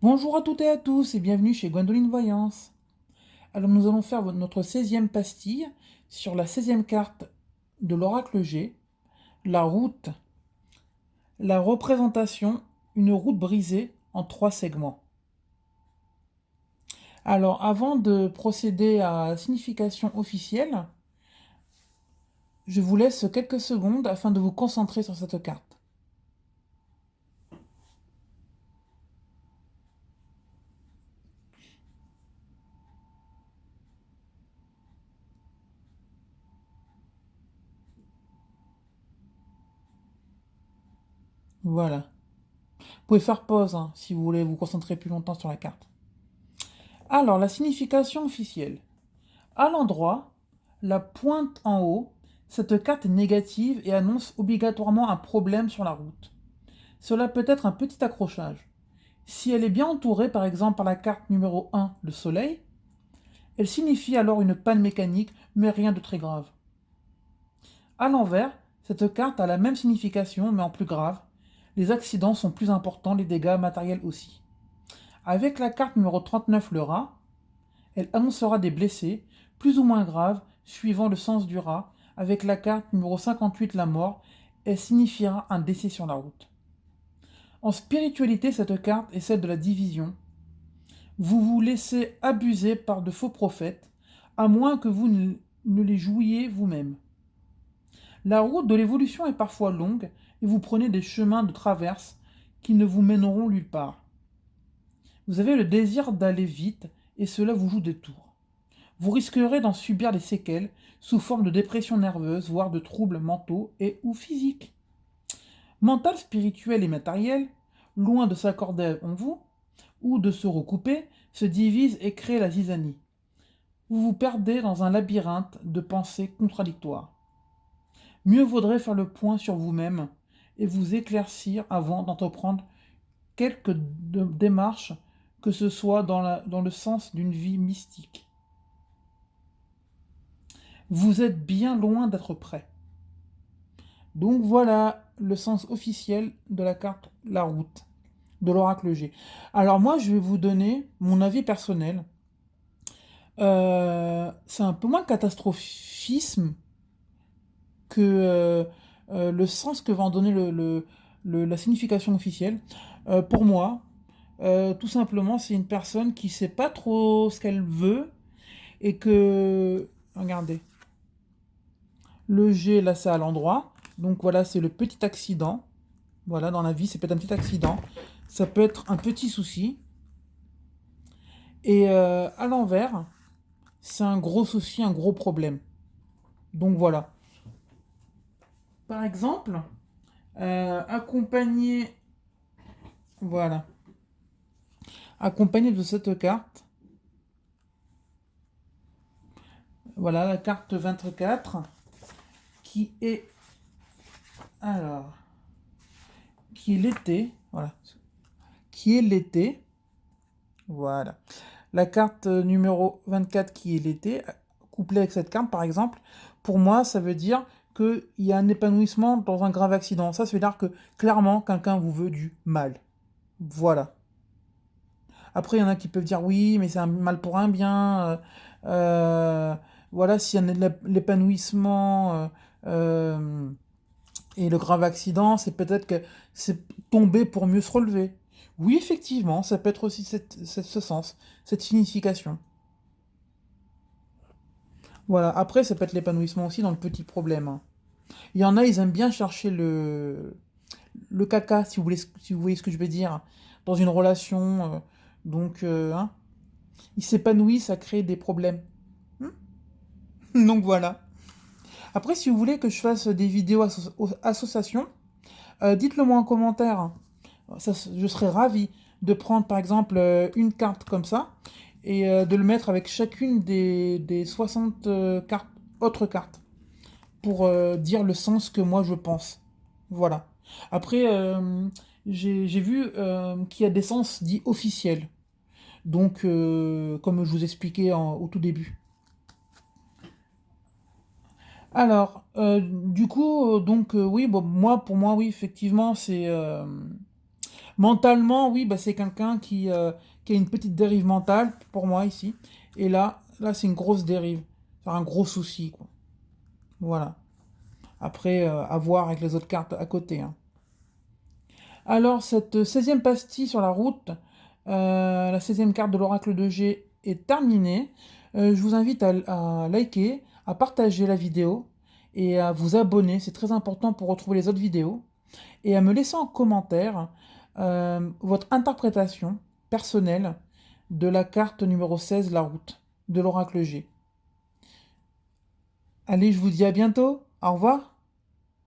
Bonjour à toutes et à tous et bienvenue chez Gwendoline Voyance. Alors nous allons faire notre 16e pastille sur la 16e carte de l'oracle G, la route, la représentation, une route brisée en 3 segments. Alors avant de procéder à la signification officielle, je vous laisse quelques secondes afin de vous concentrer sur cette carte. Voilà. Vous pouvez faire pause si vous voulez vous concentrer plus longtemps sur la carte. Alors la signification officielle. À l'endroit, la pointe en haut, cette carte est négative et annonce obligatoirement un problème sur la route. Cela peut être un petit accrochage. Si elle est bien entourée, par exemple par la carte numéro 1, le soleil, elle signifie alors une panne mécanique, mais rien de très grave. À l'envers, cette carte a la même signification, mais en plus grave. Les accidents sont plus importants, les dégâts matériels aussi. Avec la carte numéro 39, le rat, elle annoncera des blessés, plus ou moins graves, suivant le sens du rat. Avec la carte numéro 58, la mort, elle signifiera un décès sur la route. En spiritualité, cette carte est celle de la division. Vous vous laissez abuser par de faux prophètes, à moins que vous ne les jouiez vous-même. La route de l'évolution est parfois longue, et vous prenez des chemins de traverse qui ne vous mèneront nulle part. Vous avez le désir d'aller vite, et cela vous joue des tours. Vous risquerez d'en subir les séquelles sous forme de dépression nerveuse, voire de troubles mentaux et ou physiques. Mental, spirituel et matériel, loin de s'accorder en vous, ou de se recouper, se divisent et créent la zizanie. Vous vous perdez dans un labyrinthe de pensées contradictoires. Mieux vaudrait faire le point sur vous-même et vous éclaircir avant d'entreprendre quelque démarche, que ce soit dans le sens d'une vie mystique. Vous êtes bien loin d'être prêt. Donc voilà le sens officiel de la carte La Route de l'oracle G. Alors moi, je vais vous donner mon avis personnel. C'est un peu moins catastrophisme que le sens que va en donner la signification officielle. Pour moi, tout simplement, c'est une personne qui sait pas trop ce qu'elle veut et que... Regardez, le G, là, c'est à l'endroit. Donc voilà, c'est le petit accident. Voilà, dans la vie, ça peut être un petit accident. Ça peut être un petit souci. Et à l'envers, c'est un gros souci, un gros problème. Donc voilà. Par exemple, accompagné, voilà, accompagné de cette carte, voilà la carte 24, qui est, alors, qui est l'été, voilà, qui est l'été, voilà. La carte numéro 24 qui est l'été, couplée avec cette carte par exemple, pour moi ça veut dire qu'il y a un épanouissement dans un grave accident. Ça veut dire que clairement quelqu'un vous veut du mal. Voilà. Après, il y en a qui peuvent dire oui, mais c'est un mal pour un bien. Euh, voilà, s'il y a l'épanouissement et le grave accident, c'est peut-être que c'est tomber pour mieux se relever. Oui, effectivement, ça peut être aussi ce sens, cette signification. Voilà, après, ça peut être l'épanouissement aussi dans le petit problème, hein. Il y en a, ils aiment bien chercher le caca, si vous voulez, si vous voyez ce que je veux dire, dans une relation. Donc, hein, ils s'épanouissent, ça crée des problèmes. Donc voilà. Après, si vous voulez que je fasse des vidéos associations, dites-le moi en commentaire. Ça, je serais ravi de prendre par exemple une carte comme ça et de le mettre avec chacune des 60 autres cartes pour dire le sens que moi je pense. Voilà. Après, j'ai vu qu'il y a des sens dits officiels. Donc, comme je vous expliquais au tout début. Alors, du coup, donc oui, bon, moi, pour moi, oui, effectivement, c'est Mentalement, oui, bah, c'est quelqu'un qui a une petite dérive mentale, pour moi, ici. Et là c'est une grosse dérive. C'est un gros souci, quoi. Voilà. Après, à voir avec les autres cartes à côté, hein. Alors, cette 16e pastille sur la route, la 16e carte de l'oracle de G est terminée. Je vous invite à liker, à partager la vidéo et à vous abonner. C'est très important pour retrouver les autres vidéos. Et à me laisser en commentaire votre interprétation personnelle de la carte numéro 16, la route, de l'oracle G. Allez, je vous dis à bientôt. Au revoir.